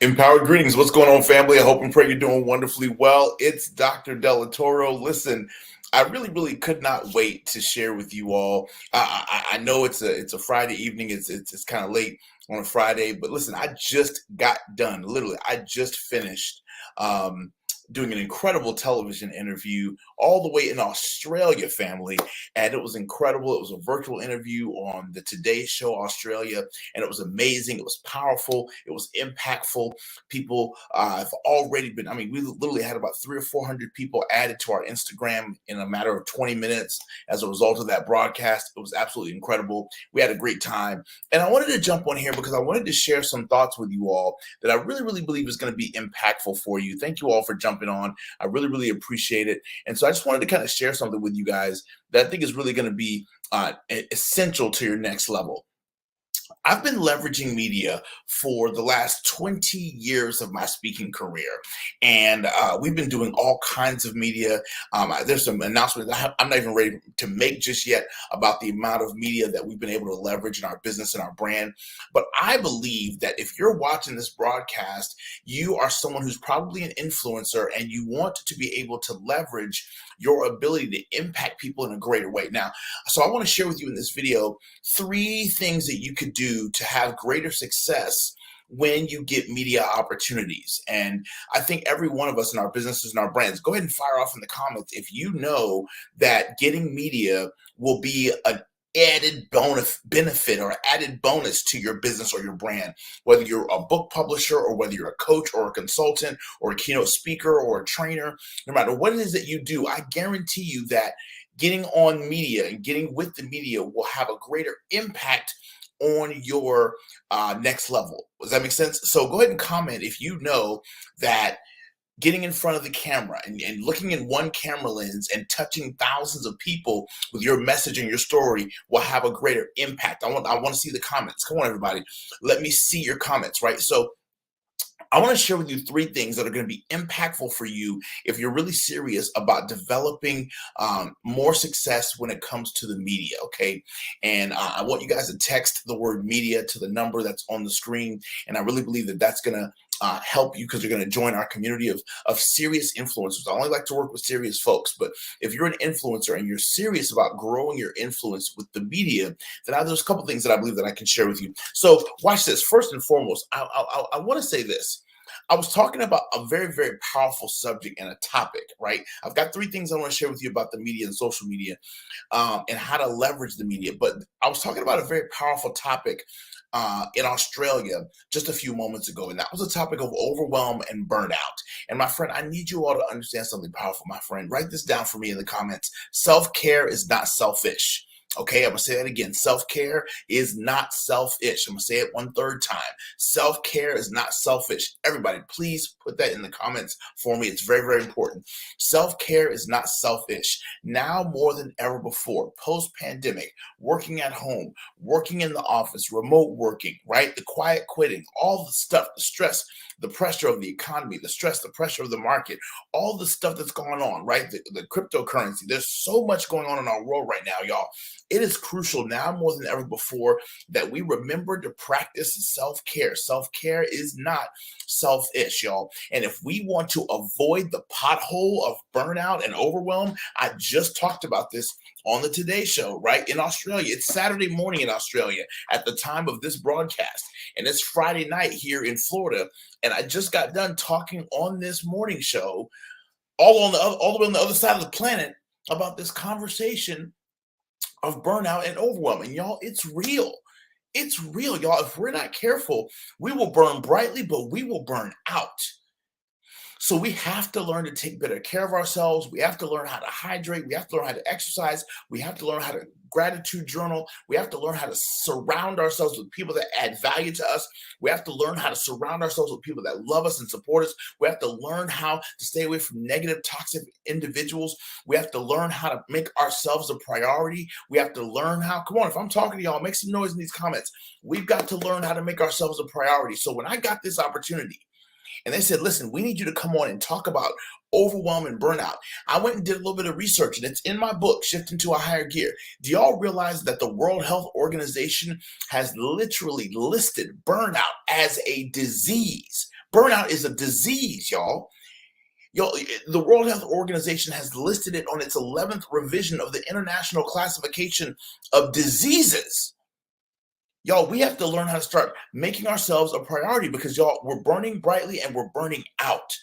Empowered greetings. What's going on, family? I hope and pray you're doing wonderfully well. It's Dr. Delatoro. Listen, I really could not wait to share with you all. I know it's a Friday evening. It's kind of late on a Friday, but listen, I just got done. Literally, I just finished doing an incredible television interview all the way in Australia, family, and it was incredible. It was a virtual interview on the Today Show Australia, and it was amazing. It was powerful. It was impactful. People have already been, I mean, we literally had about 300 or 400 people added to our Instagram in a matter of 20 minutes as a result of that broadcast. It was absolutely incredible. We had a great time. And I wanted to jump on here because I wanted to share some thoughts with you all that I really believe is going to be impactful for you. Thank you all for jumping on. I really appreciate it. And so I just wanted to kind of share something with you guys that I think is really going to be essential to your next level. I've been leveraging media for the last 20 years of my speaking career, and we've been doing all kinds of media. There's some announcements I'm not even ready to make just yet about the amount of media that we've been able to leverage in our business and our brand. But I believe that if you're watching this broadcast, you are someone who's probably an influencer and you want to be able to leverage your ability to impact people in a greater way. Now, so I want to share with you in this video 3 things that you could do to have greater success when you get media opportunities. And I think every one of us in our businesses and our brands, go ahead and fire off in the comments if you know that getting media will be an added benefit or added bonus to your business or your brand, whether you're a book publisher or whether you're a coach or a consultant or a keynote speaker or a trainer. No matter what it is that you do, I guarantee you that getting on media and getting with the media will have a greater impact on your next level. Does that make sense? So go ahead and comment if you know that getting in front of the camera and looking in one camera lens and touching thousands of people with your message and your story will have a greater impact. I want to see the comments. Come on, everybody. Let me see your comments, right? So I want to share with you 3 things that are going to be impactful for you if you're really serious about developing more success when it comes to the media, okay? And I want you guys to text the word media to the number that's on the screen. And I really believe that that's going to help you because you're going to join our community of serious influencers. I only like to work with serious folks, but if you're an influencer and you're serious about growing your influence with the media, then there's a couple things that I believe that I can share with you. So watch this. First and foremost, I want to say this. I was talking about a very powerful subject and a topic, right? I've got 3 things I want to share with you about the media and social media and how to leverage the media. But I was talking about a very powerful topic in Australia just a few moments ago, and that was a topic of overwhelm and burnout. And my friend, I need you all to understand something powerful, my friend. Write this down for me in the comments. Self-care is not selfish. Okay, I'm going to say that again. Self-care is not selfish. I'm going to say it 1/3 time. Self-care is not selfish. Everybody, please put that in the comments for me. It's very important. Self-care is not selfish. Now more than ever before, post-pandemic, working at home, working in the office, remote working, right? The quiet quitting, all the stuff, the stress, the pressure of the economy, the stress, the pressure of the market, all the stuff that's going on, right? The cryptocurrency. There's so much going on in our world right now, y'all. It is crucial now more than ever before that we remember to practice self-care. Self-care is not selfish, y'all. And if we want to avoid the pothole of burnout and overwhelm, I just talked about this on the Today Show, right? In Australia. It's Saturday morning in Australia at the time of this broadcast. And it's Friday night here in Florida. And I just got done talking on this morning show all the way on the other side of the planet about this conversation of burnout and overwhelm. And y'all, it's real. It's real, y'all. If we're not careful, we will burn brightly, but we will burn out. So we have to learn to take better care of ourselves. We have to learn how to hydrate. We have to learn how to exercise. We have to learn how to gratitude journal. We have to learn how to surround ourselves with people that add value to us. We have to learn how to surround ourselves with people that love us and support us. We have to learn how to stay away from negative, toxic individuals. We have to learn how to make ourselves a priority. We have to learn how, come on, if I'm talking to y'all, make some noise in these comments. We've got to learn how to make ourselves a priority. So when I got this opportunity, and they said, listen, we need you to come on and talk about overwhelm and burnout. I went and did a little bit of research, and it's in my book, Shifting to a Higher Gear. Do y'all realize that the World Health Organization has literally listed burnout as a disease? Burnout is a disease, y'all. The World Health Organization has listed it on its 11th revision of the International Classification of Diseases. Y'all, we have to learn how to start making ourselves a priority because, y'all, we're burning brightly and we're burning out.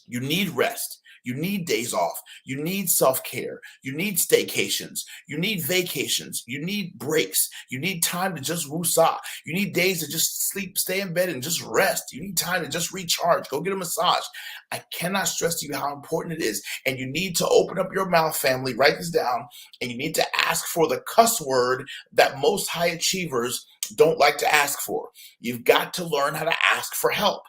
You need rest. You need days off. You need self-care. You need staycations. You need vacations. You need breaks. You need time to just woosah. You need days to just sleep, stay in bed, and just rest. You need time to just recharge. Go get a massage. I cannot stress to you how important it is. And you need to open up your mouth, family. Write this down. And you need to ask for the cuss word that most high achievers don't like to ask for. You've got to learn how to ask for help.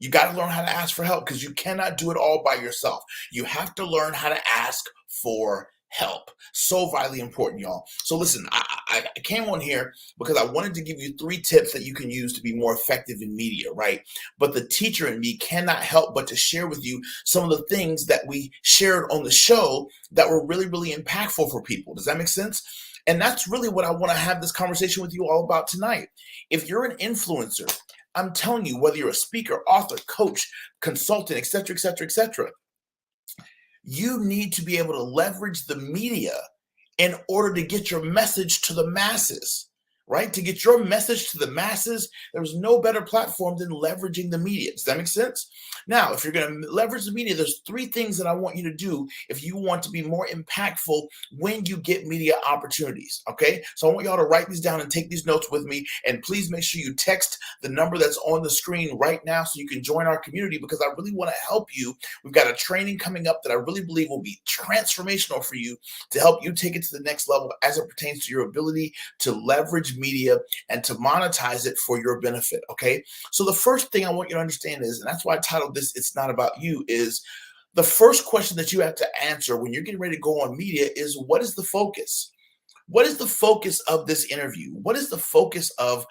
You got to learn how to ask for help because you cannot do it all by yourself. You have to learn how to ask for help. So vitally important, y'all. So listen, I came on here because I wanted to give you 3 tips that you can use to be more effective in media, right? But the teacher in me cannot help but to share with you some of the things that we shared on the show that were really, really impactful for people. Does that make sense? And that's really what I want to have this conversation with you all about tonight. If you're an influencer, I'm telling you, whether you're a speaker, author, coach, consultant, etc., etc., etc., you need to be able to leverage the media in order to get your message to the masses, right? To get your message to the masses, there's no better platform than leveraging the media. Does that make sense? Now, if you're going to leverage the media, there's 3 things that I want you to do if you want to be more impactful when you get media opportunities, okay? So I want y'all to write these down and take these notes with me, and please make sure you text the number that's on the screen right now so you can join our community because I really want to help you. We've got a training coming up that I really believe will be transformational for you to help you take it to the next level as it pertains to your ability to leverage media and to monetize it for your benefit, okay? So the first thing I want you to understand is, and that's why I titled this, It's Not About You, is the first question that you have to answer when you're getting ready to go on media is, what is the focus? What is the focus of this interview? What is the focus of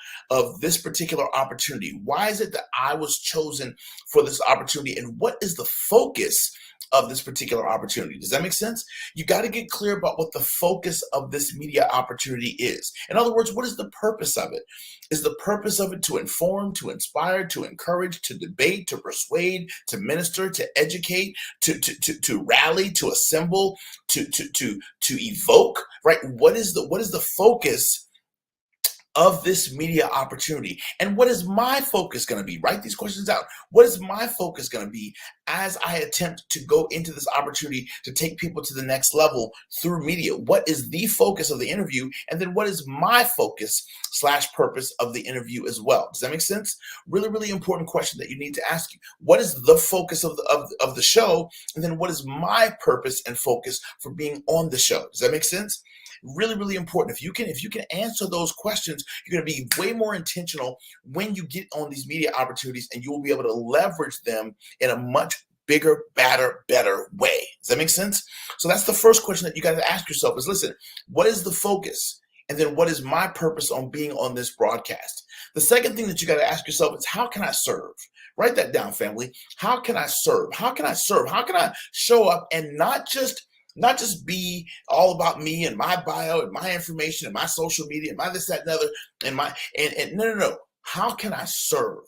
this particular opportunity? Why is it that I was chosen for this opportunity? And what is the focus of this particular opportunity? Does that make sense? You got to get clear about what the focus of this media opportunity is. In other words, what is the purpose of it? Is the purpose of it to inform, to inspire, to encourage, to debate, to persuade, to minister, to educate, to rally, to assemble, to evoke, right? What is the focus of this media opportunity? And what is my focus going to be? Write these questions down. What is my focus going to be as I attempt to go into this opportunity to take people to the next level through media? What is the focus of the interview? And then what is my focus / purpose of the interview as well? Does that make sense? Really, really important question that you need to ask you. What is the focus of the show? And then what is my purpose and focus for being on the show? Does that make sense? Really, really important. If you can answer those questions, you're going to be way more intentional when you get on these media opportunities, and you will be able to leverage them in a much bigger, better way. Does that make sense? So that's the first question that you got to ask yourself is, listen, what is the focus? And then what is my purpose on being on this broadcast? The second thing that you got to ask yourself is, how can I serve? Write that down, family. How can I serve? How can I serve? How can I show up and not just be all about me and my bio and my information and my social media and my this, that, and other, and no. How can I serve?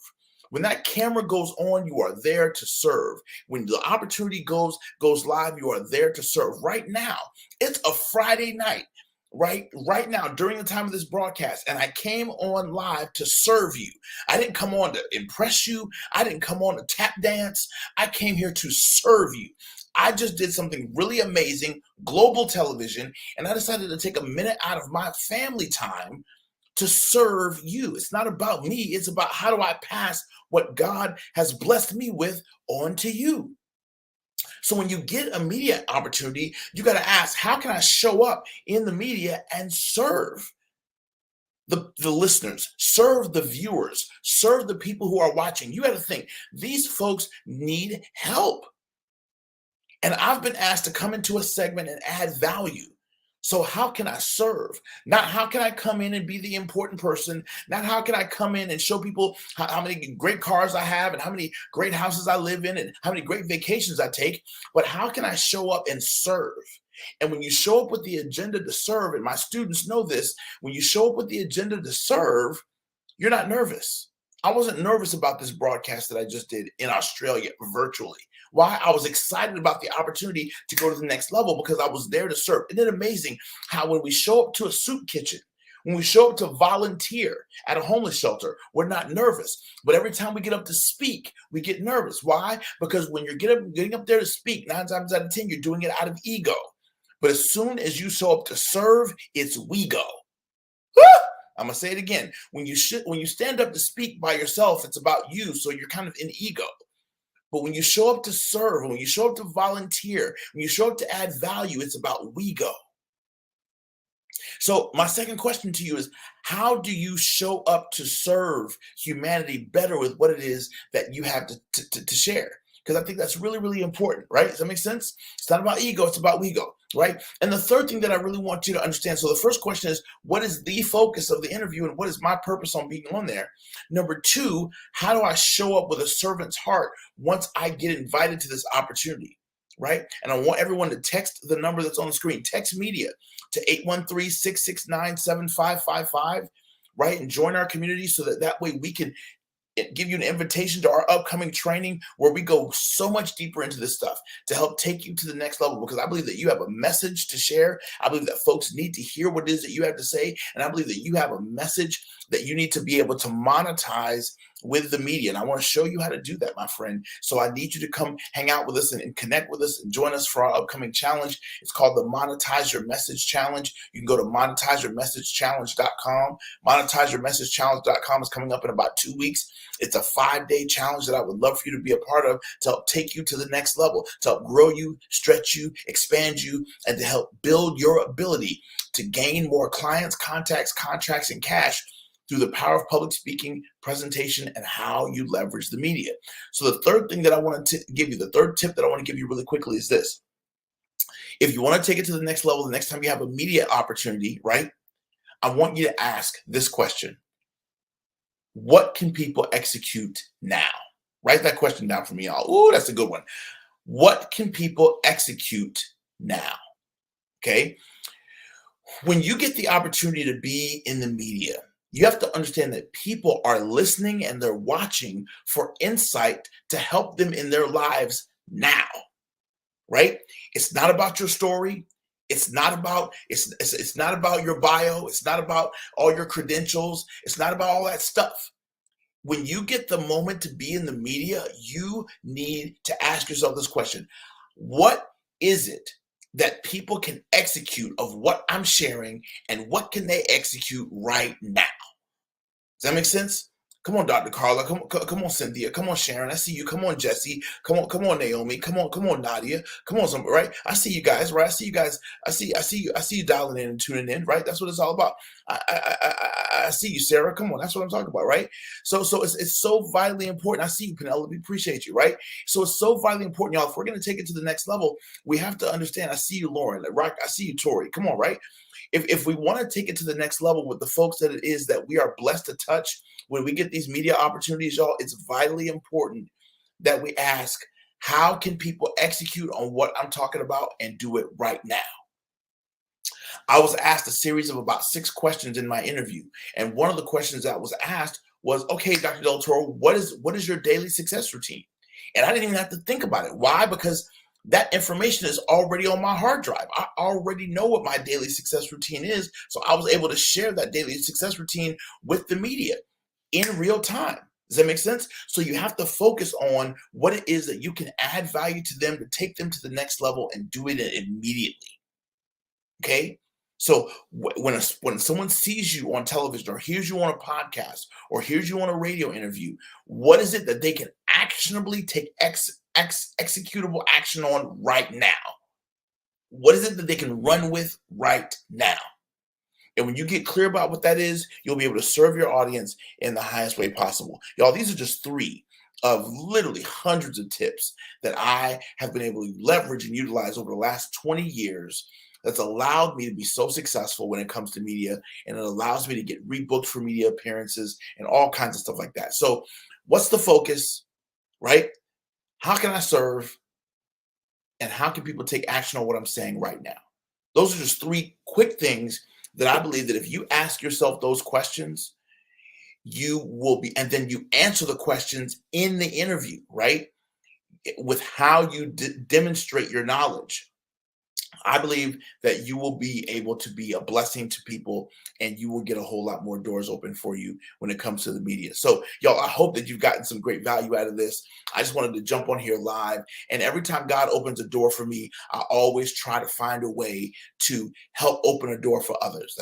When that camera goes on, you are there to serve. When the opportunity goes live, you are there to serve. Right now, it's a Friday night. Right now, during the time of this broadcast, and I came on live to serve you. I didn't come on to impress you. I didn't come on to tap dance. I came here to serve you. I just did something really amazing, global television, and I decided to take a minute out of my family time to serve you. It's not about me. It's about how do I pass what God has blessed me with on to you. So when you get a media opportunity, you got to ask, how can I show up in the media and serve the listeners, serve the viewers, serve the people who are watching? You got to think, these folks need help. And I've been asked to come into a segment and add value. So how can I serve? Not how can I come in and be the important person? Not how can I come in and show people how many great cars I have and how many great houses I live in and how many great vacations I take, but how can I show up and serve? And when you show up with the agenda to serve, and my students know this, when you show up with the agenda to serve, you're not nervous. I wasn't nervous about this broadcast that I just did in Australia virtually. Why? I was excited about the opportunity to go to the next level because I was there to serve. Isn't it amazing how when we show up to a soup kitchen, when we show up to volunteer at a homeless shelter, we're not nervous. But every time we get up to speak, we get nervous. Why? Because when you're getting up there to speak, 9 times out of 10, you're doing it out of ego. But as soon as you show up to serve, it's we go. I'm gonna say it again. When you stand up to speak by yourself, it's about you, so you're kind of in ego. But when you show up to serve, when you show up to volunteer, when you show up to add value, it's about we go. So my second question to you is, how do you show up to serve humanity better with what it is that you have to share? Because I think that's really, really important, right? Does that make sense? It's not about ego, it's about we go, right? And the third thing that I really want you to understand. So the first question is, what is the focus of the interview and what is my purpose on being on there? Number two, how do I show up with a servant's heart once I get invited to this opportunity? Right? And I want everyone to text the number that's on the screen, text media to 813-669-7555, right? And join our community so that way we can give you an invitation to our upcoming training where we go so much deeper into this stuff to help take you to the next level, because I believe that you have a message to share. I believe that folks need to hear what it is that you have to say. And I believe that you have a message that you need to be able to monetize with the media. And I want to show you how to do that, my friend. So I need you to come hang out with us and connect with us and join us for our upcoming challenge. It's called the Monetize Your Message Challenge. You can go to monetizeyourmessagechallenge.com. Monetizeyourmessagechallenge.com is coming up in about 2 weeks. It's a 5-day challenge that I would love for you to be a part of to help take you to the next level, to help grow you, stretch you, expand you, and to help build your ability to gain more clients, contacts, contracts, and cash through the power of public speaking, presentation, and how you leverage the media. So the third thing that I want to give you, the third tip that I want to give you really quickly is this. If you want to take it to the next level, the next time you have a media opportunity, right? I want you to ask this question. What can people execute now? Write that question down for me, y'all. Ooh, that's a good one. What can people execute now? Okay. When you get the opportunity to be in the media, you have to understand that people are listening and they're watching for insight to help them in their lives now, right? It's not about your story. It's not about it's not about your bio. It's not about all your credentials. It's not about all that stuff. When you get the moment to be in the media, you need to ask yourself this question. What is it that people can execute of what I'm sharing, and what can they execute right now? Does that make sense? Come on, Dr. Carla. Come on, Cynthia. Come on, Sharon. I see you. Come on, Jesse. Come on, Naomi. Come on, Nadia. Come on, somebody, right? I see you guys, right? I see you guys. I see you dialing in and tuning in, right? That's what it's all about. I see you, Sarah. Come on, that's what I'm talking about, right? So it's so vitally important. I see you, Penelope. Appreciate you, right? So it's so vitally important, y'all. If we're gonna take it to the next level, we have to understand. I see you, Lauren. Right? I see you, Tori. Come on, right? If we want to take it to the next level with the folks that it is that we are blessed to touch when we get these media opportunities, y'all, it's vitally important that we ask, how can people execute on what I'm talking about and do it right now? I was asked a series of about 6 questions in my interview. And one of the questions that was asked was, okay, Dr. Del Toro, what is your daily success routine? And I didn't even have to think about it. Why? Because that information is already on my hard drive. I already know what my daily success routine is. So I was able to share that daily success routine with the media in real time. Does that make sense? So you have to focus on what it is that you can add value to them to take them to the next level and do it immediately. Okay? So when someone sees you on television or hears you on a podcast or hears you on a radio interview, what is it that they can actionably take executable action on right now? What is it that they can run with right now? And when you get clear about what that is, you'll be able to serve your audience in the highest way possible. Y'all, these are just 3 of literally hundreds of tips that I have been able to leverage and utilize over the last 20 years that's allowed me to be so successful when it comes to media, and it allows me to get rebooked for media appearances and all kinds of stuff like that. So what's the focus, right? How can I serve? And how can people take action on what I'm saying right now? Those are just 3 quick things that I believe that if you ask yourself those questions, you will be, and then you answer the questions in the interview, right? With how you demonstrate your knowledge. I believe that you will be able to be a blessing to people, and you will get a whole lot more doors open for you when it comes to the media. So, y'all, I hope that you've gotten some great value out of this. I just wanted to jump on here live. And every time God opens a door for me, I always try to find a way to help open a door for others.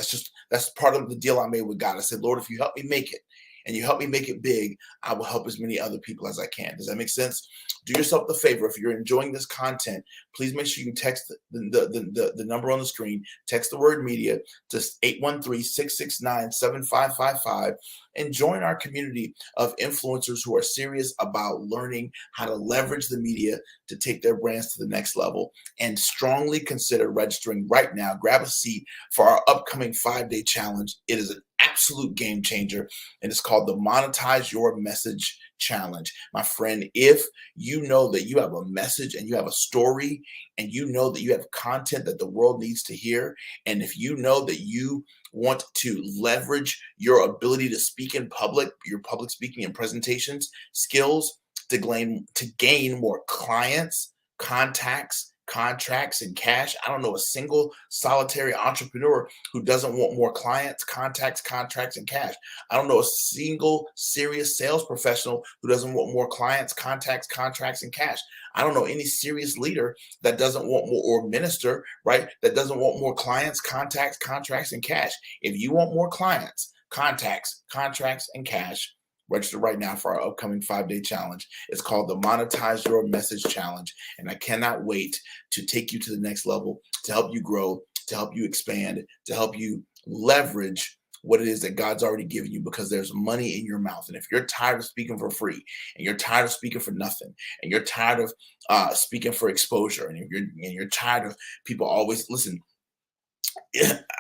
That's part of the deal I made with God. I said, Lord, if you help me make it, and you help me make it big, I will help as many other people as I can. Does that make sense? Do yourself the favor. If you're enjoying this content, please make sure you text the number on the screen. Text the word media to 813-669-7555 and join our community of influencers who are serious about learning how to leverage the media to take their brands to the next level. And strongly consider registering right now. Grab a seat for our upcoming 5-day challenge. It is an absolute game changer, and it's called the Monetize Your Message Challenge. My friend, if you know that you have a message and you have a story, and you know that you have content that the world needs to hear, and if you know that you want to leverage your ability to speak in public, your public speaking and presentations skills to gain more clients, contacts, contracts, and cash. I don't know a single solitary entrepreneur who doesn't want more clients, contacts, contracts, and cash. I don't know a single serious sales professional who doesn't want more clients, contacts, contracts, and cash. I don't know any serious leader that doesn't want more, or minister, right, that doesn't want more clients, contacts, contracts, and cash. If you want more clients, contacts, contracts, and cash, register right now for our upcoming 5-day challenge. It's called the Monetize Your Message Challenge. And I cannot wait to take you to the next level, to help you grow, to help you expand, to help you leverage what it is that God's already given you, because there's money in your mouth. And if you're tired of speaking for free, and you're tired of speaking for nothing, and you're tired of speaking for exposure, and you're tired of people always listen.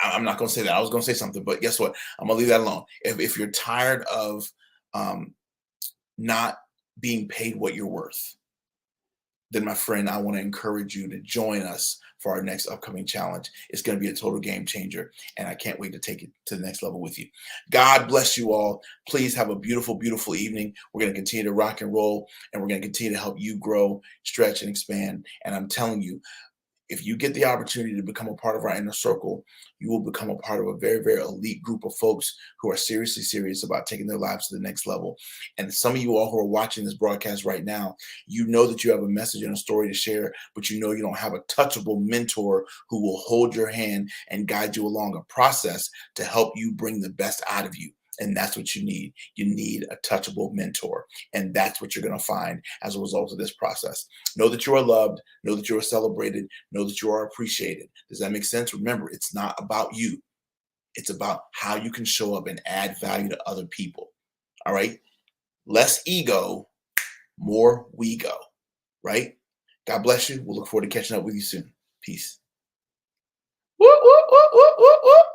I'm not going to say that. I was going to say something, but guess what? I'm going to leave that alone. If you're tired of um, not being paid what you're worth, then my friend, I want to encourage you to join us for our next upcoming challenge. It's going to be a total game changer, and I can't wait to take it to the next level with you. God bless you all. Please have a beautiful, beautiful evening. We're going to continue to rock and roll, and we're going to continue to help you grow, stretch, and expand. And I'm telling you, if you get the opportunity to become a part of our inner circle, you will become a part of a very, very elite group of folks who are seriously serious about taking their lives to the next level. And some of you all who are watching this broadcast right now, you know that you have a message and a story to share, but you know you don't have a touchable mentor who will hold your hand and guide you along a process to help you bring the best out of you. And that's what you need. You need a touchable mentor. And that's what you're going to find as a result of this process. Know that you are loved. Know that you are celebrated. Know that you are appreciated. Does that make sense? Remember, it's not about you. It's about how you can show up and add value to other people. All right? Less ego, more we go. Right? God bless you. We'll look forward to catching up with you soon. Peace. Whoop, whoop, whoop, whoop, whoop, whoop.